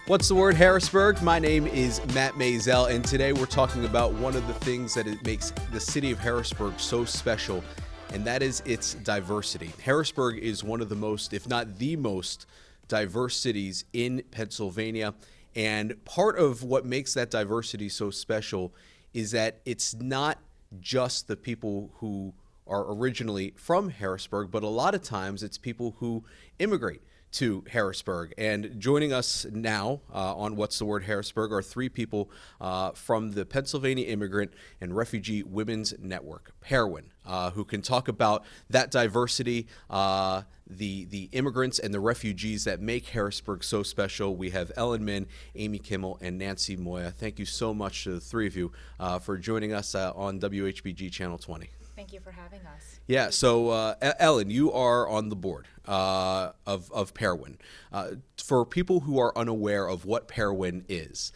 What's the word, Harrisburg? My name is Matt Maisel, and today we're talking about one of the things that it makes the city of Harrisburg so special, and that is its diversity. Harrisburg is one of the most, if not the most, diverse cities in Pennsylvania, and part of what makes that diversity so special is that it's not just the people who are originally from Harrisburg, but a lot of times it's people who immigrate to Harrisburg. And joining us now on What's the Word Harrisburg are three people from the Pennsylvania Immigrant and Refugee Women's Network, PAIRWN, who can talk about that diversity, the immigrants and the refugees that make Harrisburg so special. We have Ellen Min, Amy Kimmel, and Nancy Moya. Thank you so much to the three of you for joining us on WHBG Channel 20. Thank you for having us. Yeah, so Ellen, you are on the board of PAIRWN. For people who are unaware of what PAIRWN is,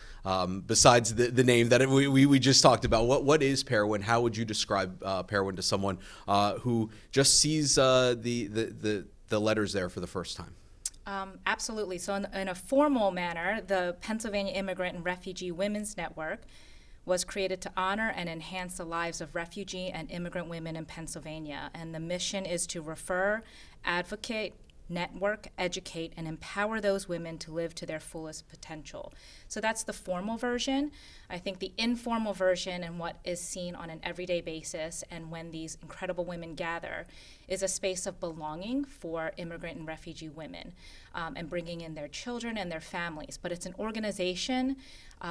besides the name that we just talked about, what is PAIRWN? How would you describe PAIRWN to someone who just sees the letters there for the first time? Absolutely. So in a formal manner, the Pennsylvania Immigrant and Refugee Women's Network was created to honor and enhance the lives of refugee and immigrant women in Pennsylvania. And the mission is to refer, advocate, network, educate, and empower those women to live to their fullest potential. So that's the formal version. I think the informal version and what is seen on an everyday basis and when these incredible women gather is a space of belonging for immigrant and refugee women and bringing in their children and their families. But it's an organization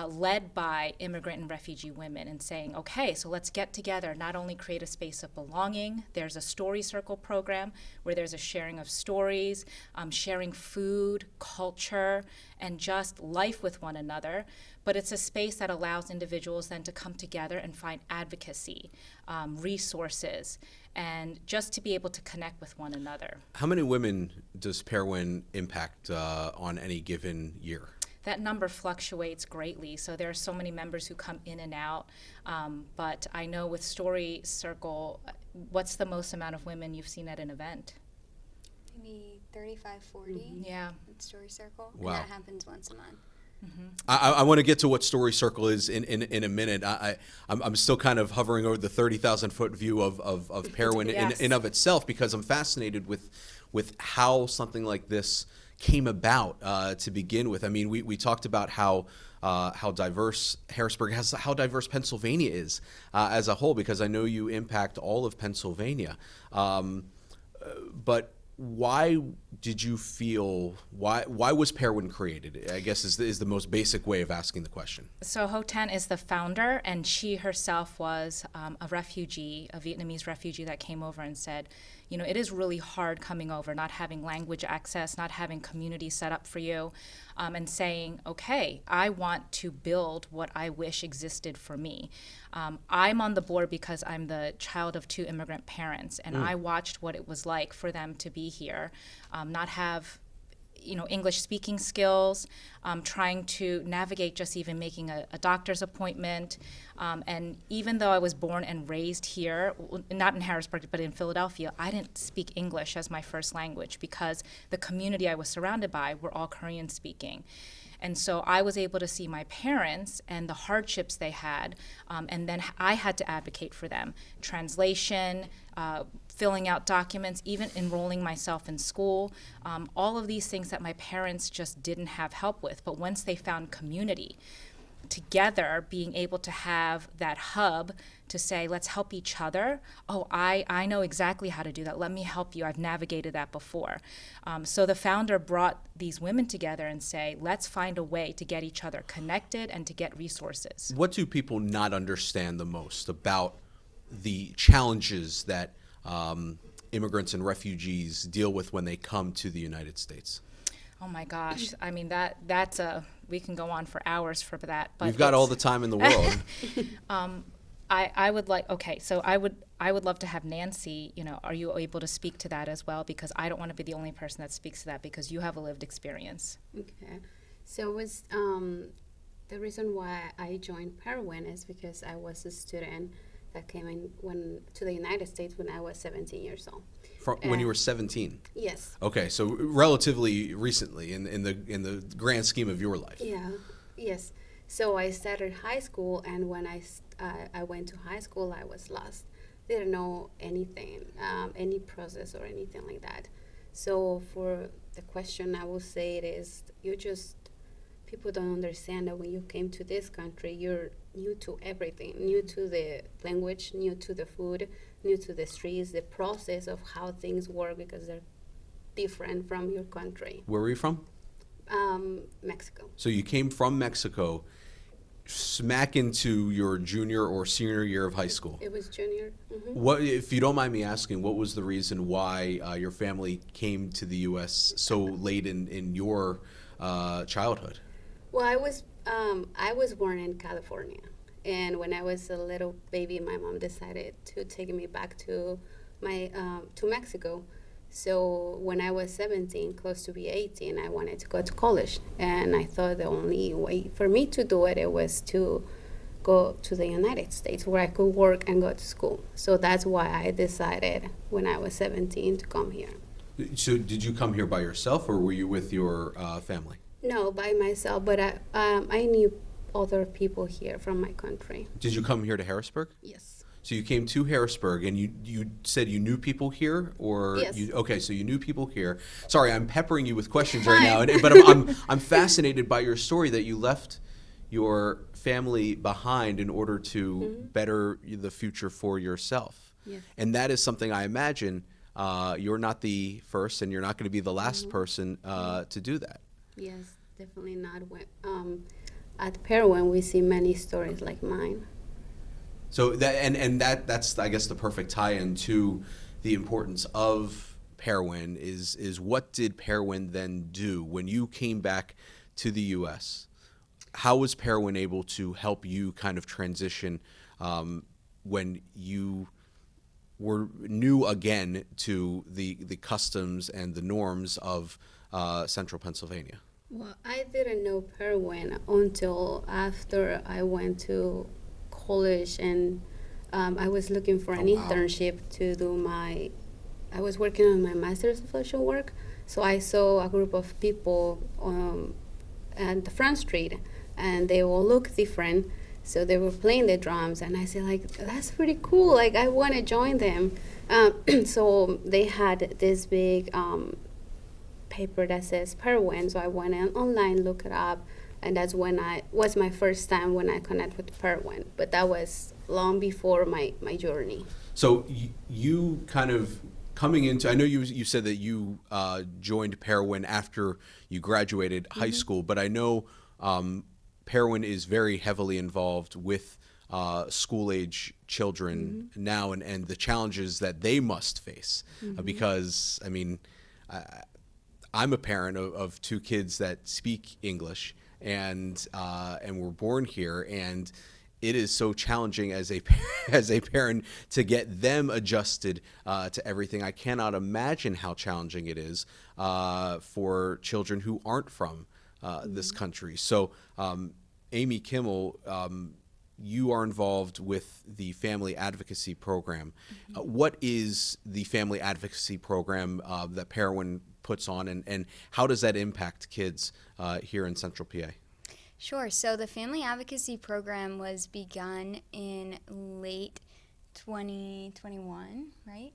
led by immigrant and refugee women and saying, okay, so let's get together, not only create a space of belonging, there's a story circle program where there's a sharing of stories, sharing food, culture, and just life with one another. But it's a space that allows individuals then to come together and find advocacy, resources, and just to be able to connect with one another. How many women does PAIRWN impact on any given year? That number fluctuates greatly. So there are so many members who come in and out. But I know with Story Circle, what's the most amount of women you've seen at an event? Maybe 35, 40 Yeah. at Story Circle. Wow. And that happens once a month. I want to get to what Story Circle is in a minute. I'm still kind of hovering over the 30,000-foot view of PAIRWN Yes. in of itself, because I'm fascinated with how something like this came about to begin with. I mean, we talked about how diverse Harrisburg has, how diverse Pennsylvania is as a whole, because I know you impact all of Pennsylvania. But why did you feel, why was PAIRWN created, I guess is the most basic way of asking the question. So Ho Tan is the founder, and she herself was a refugee, a Vietnamese refugee that came over and said, you know, it is really hard coming over, not having language access, not having community set up for you, and saying, okay, I want to build what I wish existed for me. I'm on the board because I'm the child of two immigrant parents, and I watched what it was like for them to be here, not have English speaking skills, trying to navigate just even making a doctor's appointment. And even though I was born and raised here, not in Harrisburg, but in Philadelphia, I didn't speak English as my first language because the community I was surrounded by were all Korean speaking. And so I was able to see my parents and the hardships they had, and then I had to advocate for them. Translation, filling out documents, even enrolling myself in school, all of these things that my parents just didn't have help with. But once they found community, together being able to have that hub to say, let's help each other. Oh, I know exactly how to do that. Let me help you. I've navigated that before. So the founder brought these women together and say, let's find a way to get each other connected and to get resources. What do people not understand the most about the challenges that immigrants and refugees deal with when they come to the United States? Oh my gosh, I mean that's we can go on for hours for that. But we've got all the time in the world. I would like, okay, so I would love to have Nancy, are you able to speak to that as well? Because I don't want to be the only person that speaks to that, because you have a lived experience. Okay, so was the reason why I joined PARAWN is because I was a student that came in to the United States when I was 17 years old. When you were 17? Yes. Okay, so relatively recently in the grand scheme of your life. Yeah. Yes. So I started high school, and when I went to high school, I was lost. Didn't know anything, any process or anything like that. So for the question, I will say it is people don't understand that when you came to this country, you're new to everything, new to the language, new to the food, new to the streets, the process of how things work, because they're different from your country. Where were you from? Mexico. So you came from Mexico smack into your junior or senior year of high school. It was junior. What, if you don't mind me asking, what was the reason why your family came to the U.S. so late in your childhood? Well, I was born in California, and when I was a little baby, my mom decided to take me back to Mexico. So when I was 17, close to be 18, I wanted to go to college, and I thought the only way for me to do it was to go to the United States where I could work and go to school. So that's why I decided when I was 17 to come here. So did you come here by yourself, or were you with your family? No, by myself, but I knew other people here from my country. Did you come here to Harrisburg? Yes. So you came to Harrisburg, and you said you knew people here, or Yes. Okay, so you knew people here. Sorry, I'm peppering you with questions Fine. right now, but I'm fascinated by your story that you left your family behind in order to better the future for yourself. Yes. And that is something I imagine you're not the first, and you're not going to be the last person to do that. Yes, definitely not. At PAIRWN, we see many stories like mine. So that's I guess the perfect tie-in to the importance of PAIRWN is what did PAIRWN then do when you came back to the U.S.? How was PAIRWN able to help you kind of transition when you were new again to the customs and the norms of central Pennsylvania? Well, I didn't know PAIRWN until after I went to college, and I was looking for an internship to do I was working on my master's of social work, so I saw a group of people at the front street, and they all look different, so they were playing the drums, and I said, like, that's pretty cool, like, I want to join them. So they had this big paper that says PAIRWN, so I went online, look it up, and that's when was my first time when I connected with PAIRWN. But that was long before my journey. So you kind of coming into, I know you said that you joined PAIRWN after you graduated high school, but I know PAIRWN is very heavily involved with school-age children now, and the challenges that they must face. Because, I mean, I'm a parent of two kids that speak English, and were born here, and it is so challenging as a parent to get them adjusted to everything. I cannot imagine how challenging it is for children who aren't from this country. So, Amy Kimmel, you are involved with the Family Advocacy Program. What is the Family Advocacy Program that PAIRWN puts on, and how does that impact kids here in Central PA? Sure. So the Family Advocacy Program was begun in late 2021, right?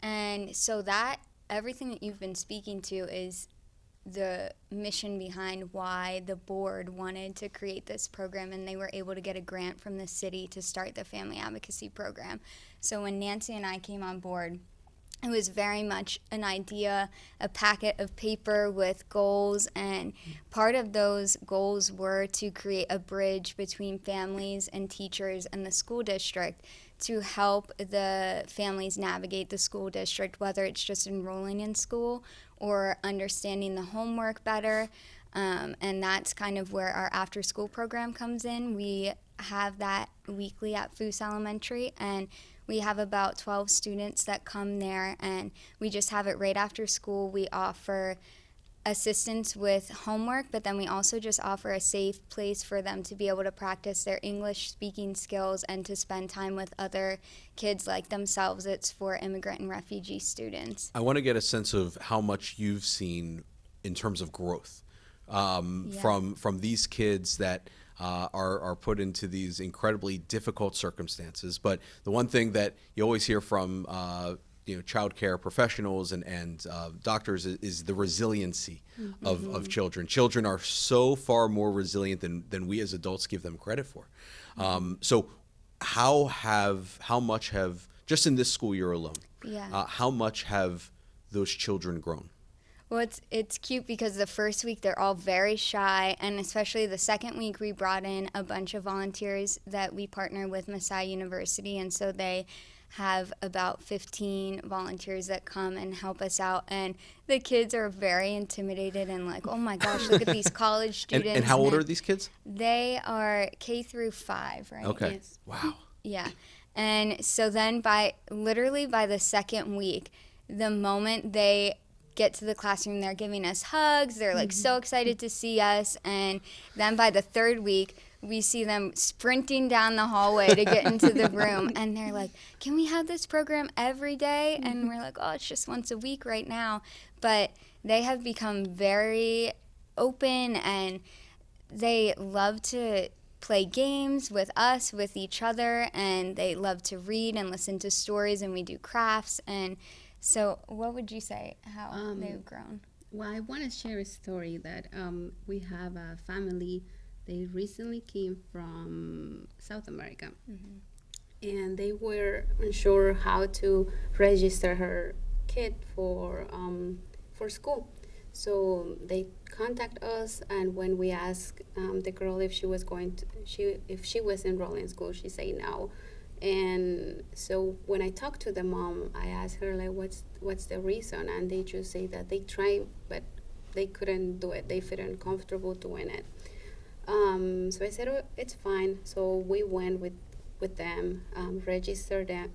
And so that everything that you've been speaking to is the mission behind why the board wanted to create this program, and they were able to get a grant from the city to start the Family Advocacy Program. So when Nancy and I came on board, it was very much an idea, a packet of paper with goals, and part of those goals were to create a bridge between families and teachers and the school district to help the families navigate the school district, whether it's just enrolling in school or understanding the homework better. And that's kind of where our after-school program comes in. We have that weekly at Foose Elementary, and we have about 12 students that come there, and we just have it right after school. We offer assistance with homework, but then we also just offer a safe place for them to be able to practice their English speaking skills and to spend time with other kids like themselves. It's for immigrant and refugee students. I want to get a sense of how much you've seen in terms of growth from these kids that are put into these incredibly difficult circumstances. But the one thing that you always hear from child care professionals and doctors is the resiliency of children. Children are so far more resilient than we as adults give them credit for. So how much have, just in this school year alone, how much have those children grown? Well, it's cute because the first week they're all very shy, and especially the second week we brought in a bunch of volunteers that we partner with Maisel University, and so they have about 15 volunteers that come and help us out, and the kids are very intimidated and like, oh my gosh, look at these college students. And how old are these kids? They are K through 5, right? Okay. Yes. Wow. Yeah. And so then by the second week, the moment they get to the classroom, they're giving us hugs, they're like so excited to see us, and then by the third week, we see them sprinting down the hallway to get into the room, and they're like, can we have this program every day? And we're like, oh, it's just once a week right now. But they have become very open, and they love to play games with us, with each other, and they love to read and listen to stories, and we do crafts. And so what would you say, how they've grown? Well, I want to share a story that we have a family. They recently came from South America, and they were unsure how to register her kid for school. So they contact us, and when we asked the girl if she was if she was enrolled in school, she said no. And so when I talked to the mom, I asked her like, what's the reason? And they just say that they tried, but they couldn't do it. They felt comfortable doing it. So I said, oh, it's fine. So we went with them, registered them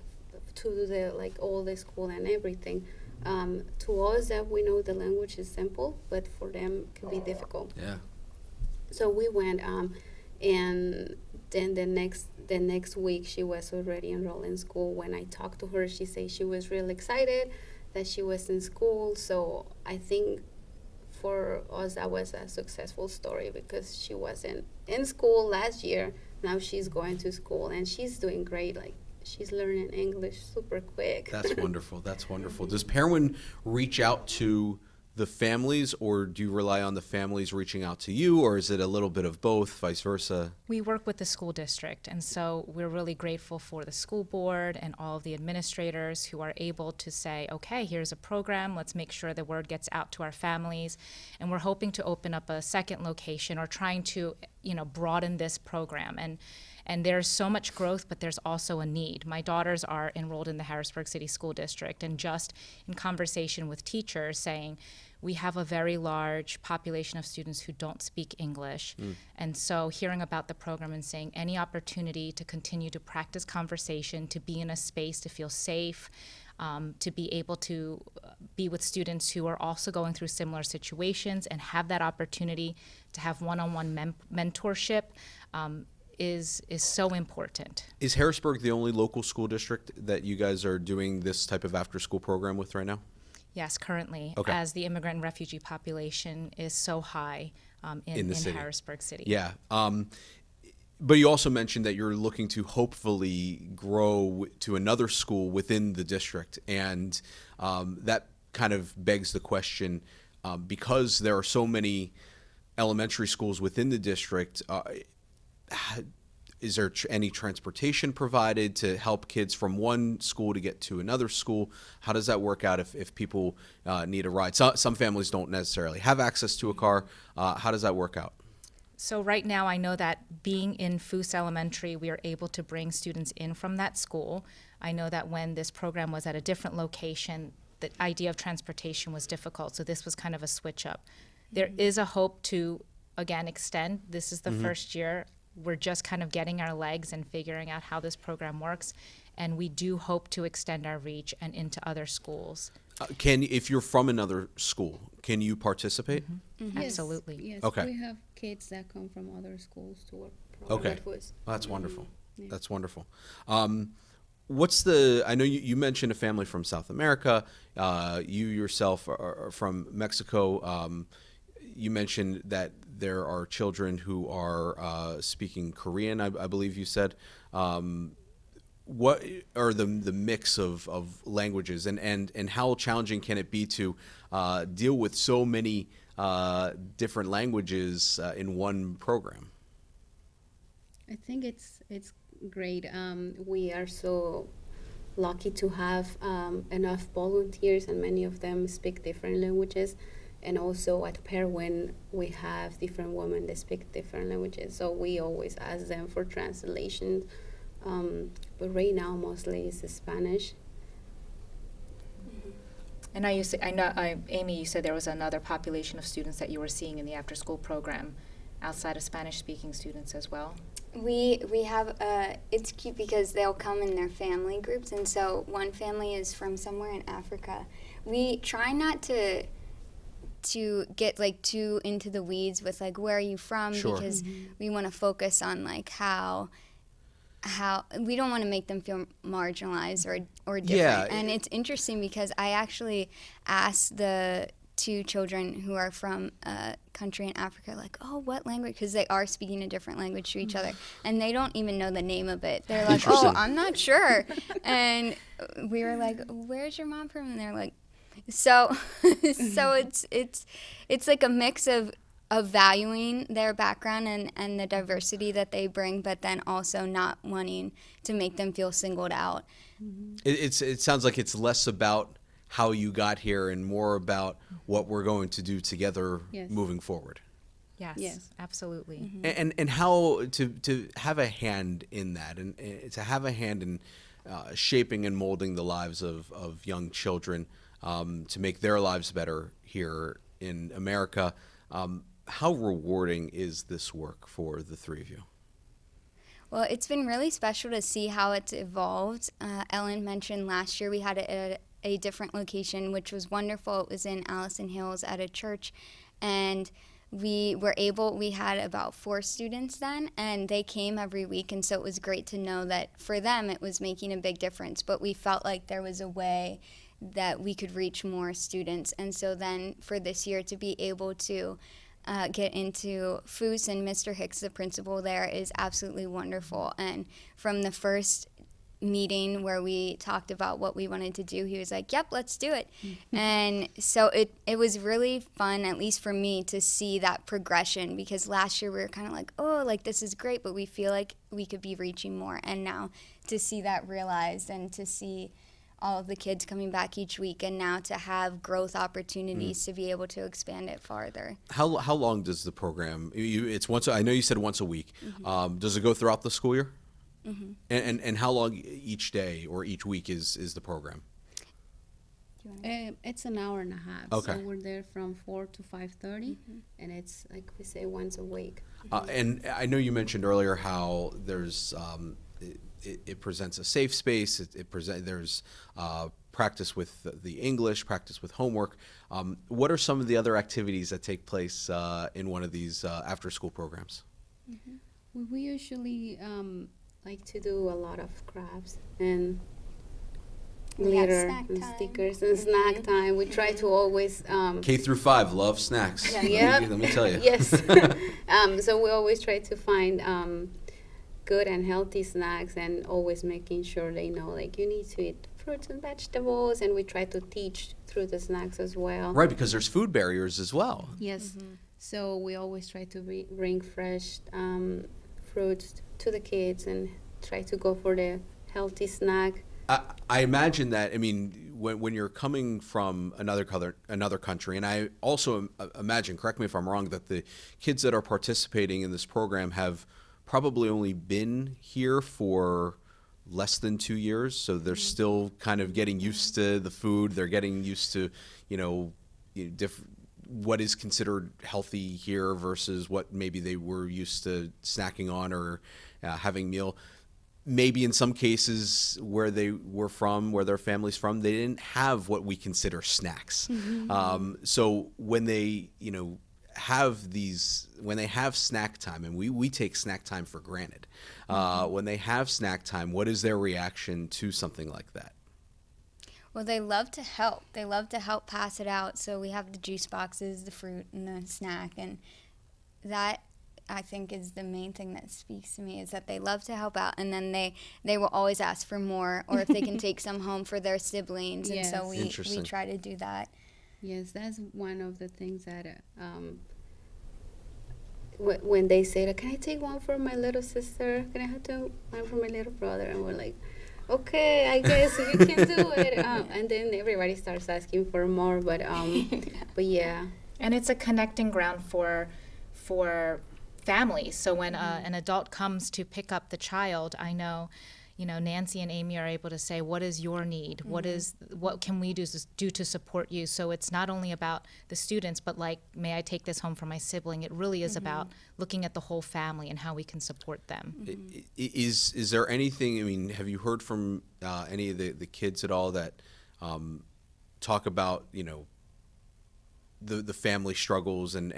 to do all the school and everything. To us, that we know the language is simple, but for them it can be difficult. Yeah. So we went, and then the next week she was already enrolled in school. When I talked to her, she said she was really excited that she was in school. So I think for us that was a successful story because she wasn't in school last year. Now she's going to school and she's doing great. Like, she's learning English super quick. That's wonderful. That's wonderful. Does PAIRWN reach out to the families, or do you rely on the families reaching out to you, or is it a little bit of both, vice versa? We work with the school district, and so we're really grateful for the school board and all of the administrators who are able to say, okay, here's a program, let's make sure the word gets out to our families. And we're hoping to open up a second location, or trying to, broaden this program. And there's so much growth, but there's also a need. My daughters are enrolled in the Harrisburg City School District, and just in conversation with teachers saying, we have a very large population of students who don't speak English. And so hearing about the program and saying any opportunity to continue to practice conversation, to be in a space to feel safe, to be able to be with students who are also going through similar situations and have that opportunity to have one-on-one mentorship, is so important. Is Harrisburg the only local school district that you guys are doing this type of after-school program with right now? Yes, currently, okay. As the immigrant and refugee population is so high in Harrisburg City. Yeah. But you also mentioned that you're looking to hopefully grow to another school within the district. And that kind of begs the question, because there are so many elementary schools within the district, is there any transportation provided to help kids from one school to get to another school? How does that work out if people need a ride? Some families don't necessarily have access to a car. How does that work out? So right now I know that being in Foose Elementary, we are able to bring students in from that school. I know that when this program was at a different location, the idea of transportation was difficult, so this was kind of a switch up. There is a hope to, again, extend. This is the first year. We're just kind of getting our legs and figuring out how this program works, and we do hope to extend our reach and into other schools. If you're from another school, can you participate? Yes, Absolutely. Yes. Okay. We have kids that come from other schools to work. Okay. That was- Oh, that's wonderful. Yeah. That's wonderful. I know you mentioned a family from South America. You yourself are from Mexico. You mentioned that there are children who are speaking Korean, I believe you said. What are the mix of languages, and how challenging can it be to deal with so many different languages in one program? I think it's great. We are so lucky to have enough volunteers, and many of them speak different languages. And also at PAIRWN, we have different women that speak different languages. So we always ask them for translation. But right now, mostly it's Spanish. And Amy, you said there was another population of students that you were seeing in the after-school program outside of Spanish-speaking students as well. We have it's cute because they'll come in their family groups, and so one family is from somewhere in Africa. We try not to get like too into the weeds with like where are you from, Sure. because we want to focus on like how we don't want to make them feel marginalized or different. Yeah. And it's interesting because I actually asked the two children who are from a country in Africa, like, oh, what language? Because they are speaking a different language to each other, and they don't even know the name of it. They're like, oh, Interesting. I'm not sure. And we were like, where's your mom from? And they're like, so it's like a mix of valuing their background and the diversity that they bring, but then also not wanting to make them feel singled out. It sounds like it's less about how you got here and more about what we're going to do together Yes. moving forward. Yes, Yes. absolutely. And how to have a hand in that, and to have a hand in shaping and molding the lives of young children, to make their lives better here in America. How rewarding is this work for the three of you? Well, it's been really special to see how it's evolved. Ellen mentioned last year we had it at a different location, which was wonderful. It was in Allison Hills at a church, and we had about 4 students then, and they came every week, and so it was great to know that for them it was making a big difference, but we felt like there was a way that we could reach more students. And so then for this year to be able to get into FOOS, and Mr. Hicks, the principal there, is absolutely wonderful. And from the first meeting where we talked about what we wanted to do, he was like, yep, let's do it. And so it was really fun, at least for me, to see that progression, because last year we were kind of like, oh, like this is great, but we feel like we could be reaching more. And now to see that realized, and to see all of the kids coming back each week, and now to have growth opportunities to be able to expand it farther. How long does the program? It's once. I know you said once a week. Does it go throughout the school year? And how long each day or each week is the program? It's an hour and a half. Okay. So we're there from 4 to 5:30, and it's like we say once a week. And I know you mentioned earlier how there's it presents a safe space. There's practice with the English, practice with homework. What are some of the other activities that take place in one of these after-school programs? We usually like to do a lot of crafts and We have glitter snack and time. stickers and snack time. We try to always K through 5 love snacks. Yeah. Let me tell you. Yes. So we always try to find good and healthy snacks, and always making sure they know, like, you need to eat fruits and vegetables, and we try to teach through the snacks as well. Right, because there's food barriers as well. Yes. So we always try to bring fresh fruits to the kids and try to go for the healthy snack. I imagine that, I mean, when you're coming from another country, and I also imagine, correct me if I'm wrong, that the kids that are participating in this program have probably only been here for less than 2 years, so they're still kind of getting used to the food. They're getting used to, what is considered healthy here versus what maybe they were used to snacking on or having meal. maybe in some cases where they were from, where their family's from, they didn't have what we consider snacks. So when they, when they have snack time, and we take snack time for granted, when they have snack time, what is their reaction to something like that? Well, they love to help. They love to help pass it out. So we have the juice boxes, the fruit, and the snack. And that, I think, is the main thing that speaks to me, is that they love to help out. And then they will always ask for more, or if they can take some home for their siblings. And so we try to do that. Yes, that's one of the things that when they say, can I take one for my little sister? Can I have one for my little brother? And we're like, okay, I guess we can do it. And then everybody starts asking for more, but yeah. And it's a connecting ground for families. So when an adult comes to pick up the child, I know, Nancy and Amy are able to say, what is your need? What can we do to support you? So it's not only about the students, but like, may I take this home for my sibling? It really is about looking at the whole family and how we can support them. Is there anything, have you heard from any of the kids at all that talk about, the family struggles and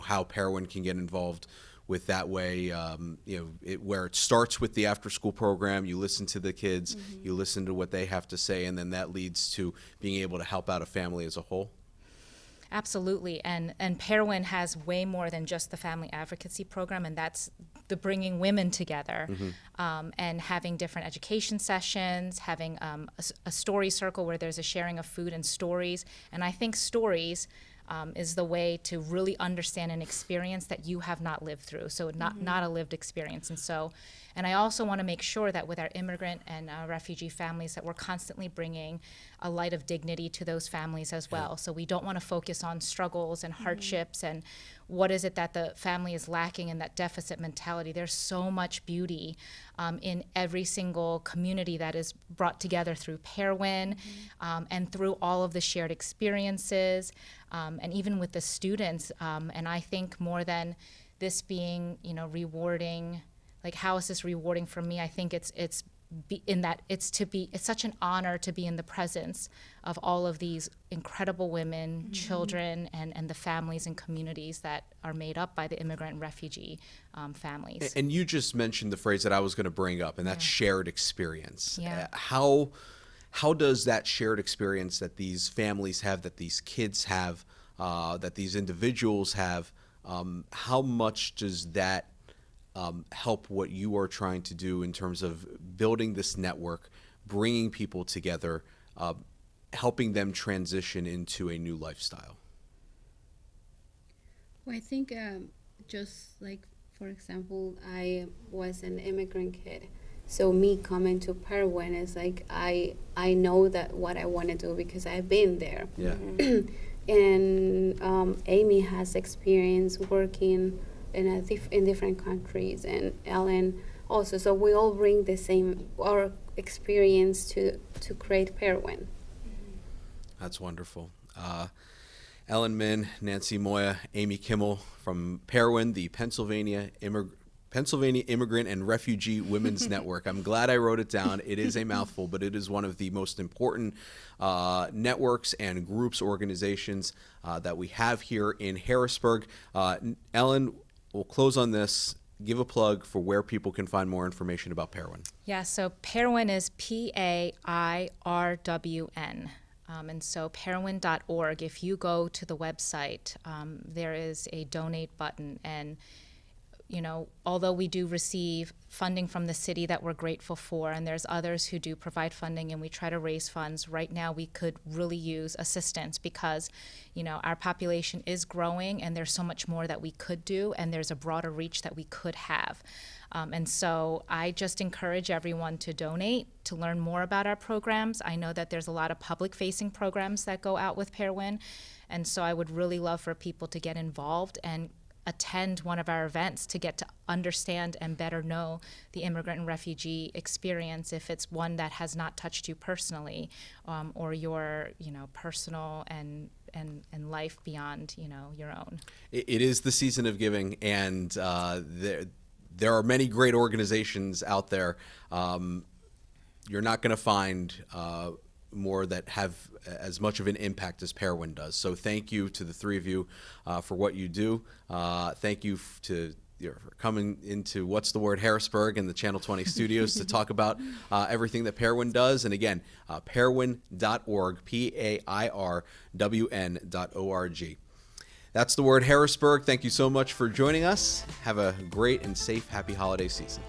how PAIRWN can get involved with that way, where it starts with the after-school program, you listen to the kids, you listen to what they have to say, and then that leads to being able to help out a family as a whole? Absolutely, and PAIRWN has way more than just the family advocacy program, and that's the bringing women together, and having different education sessions, having a story circle where there's a sharing of food and stories, and I think stories is the way to really understand an experience that you have not lived through, so not a lived experience. And I also want to make sure that with our immigrant and refugee families that we're constantly bringing a light of dignity to those families as well. So we don't want to focus on struggles and hardships and what is it that the family is lacking in that deficit mentality. There's so much beauty in every single community that is brought together through PAIRWN and through all of the shared experiences, and even with the students. And I think more than this being, rewarding, like how is this rewarding for me? I think it's such an honor to be in the presence of all of these incredible women, children, and the families and communities that are made up by the immigrant and refugee families. And you just mentioned the phrase that I was going to bring up, and that's shared experience. Yeah. How does that shared experience that these families have, that these kids have, that these individuals have, how much does that help what you are trying to do in terms of building this network, bringing people together, helping them transition into a new lifestyle? Well, I think just like, for example, I was an immigrant kid. So me coming to PAIRWN is like, I know that what I want to do because I've been there. Yeah. And Amy has experience working in different countries, and Ellen also. So we all bring our experience to create PAIRWN. That's wonderful. Ellen Min, Nancy Moya, Amy Kimmel from PAIRWN, the Pennsylvania Immigrant and Refugee Women's Network. I'm glad I wrote it down. It is a mouthful, but it is one of the most important networks and groups, organizations that we have here in Harrisburg. Ellen, we'll close on this. Give a plug for where people can find more information about PAIRWN. Yeah, so PAIRWN is PAIRWN. And so PAIRWN.org, if you go to the website, there is a donate button. And although we do receive funding from the city that we're grateful for, and there's others who do provide funding, and we try to raise funds, right now we could really use assistance because, our population is growing and there's so much more that we could do, and there's a broader reach that we could have. And so I just encourage everyone to donate, to learn more about our programs. I know that there's a lot of public-facing programs that go out with PAIRWN, and so I would really love for people to get involved and attend one of our events to get to understand and better know the immigrant and refugee experience if it's one that has not touched you personally, or your personal and life beyond your own. It is the season of giving, and there are many great organizations out there. You're not going to find more that have as much of an impact as PAIRWN does. So thank you to the three of you for what you do. Thank you for coming into What's the Word Harrisburg and the Channel 20 studios to talk about everything that PAIRWN does. And again, PAIRWN.org, PAIRWN.org. That's the Word Harrisburg. Thank you so much for joining us. Have a great and safe, happy holiday season.